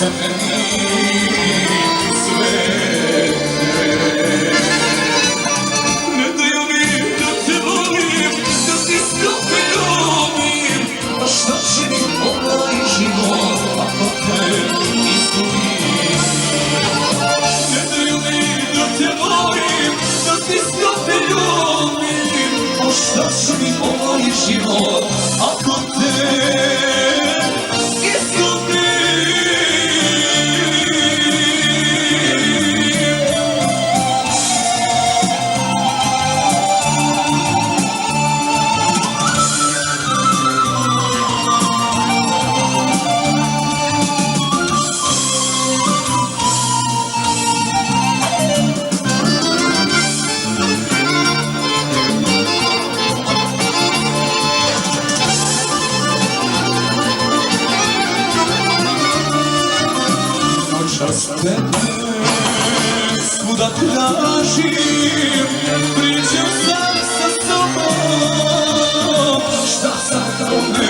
za meni sve. Ne daju mi da te volim, da ti stope ljubim, a šta će mi ovaj život ako te izgubim? Ne daju mi da te volim, da ti stope ljubim, a šta će mi ovaj život ako te izgubim? Noćas tebe svuda tražim, pričam sam sa sobom, šta sam tome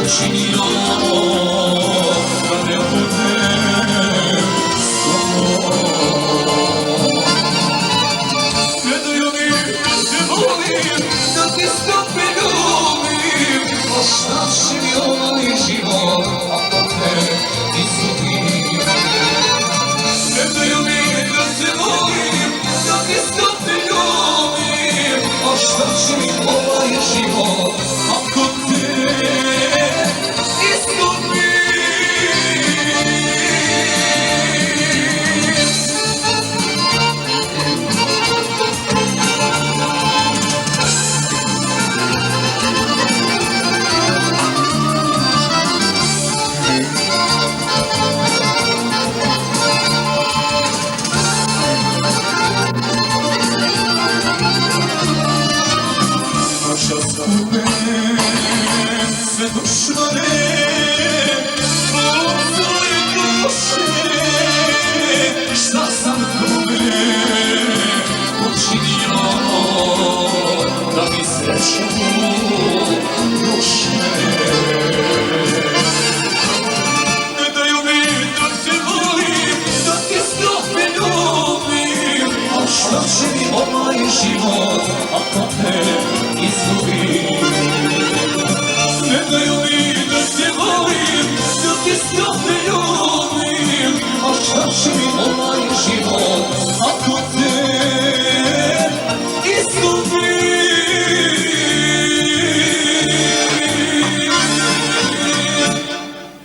učinio da ne budem s tobom. Ne daju mi da te volim, da ti stope ljubim, a šta će mi ovaj život ako te izgubim? Ne daju mi da te volim, da ti stope ljubim, a šta će mi ovaj život ako te izgubim? Noćas tebe sve dušmane od tvoje duše, šta sam tome učinio da mi sreću ruše? Ne daju mi da te volim, da ti stope ljubim, a šta će mi ovaj život ako te izgubim? Ne daju mi da te volim, da ti stope ljubim, a šta će mi ovaj život ako te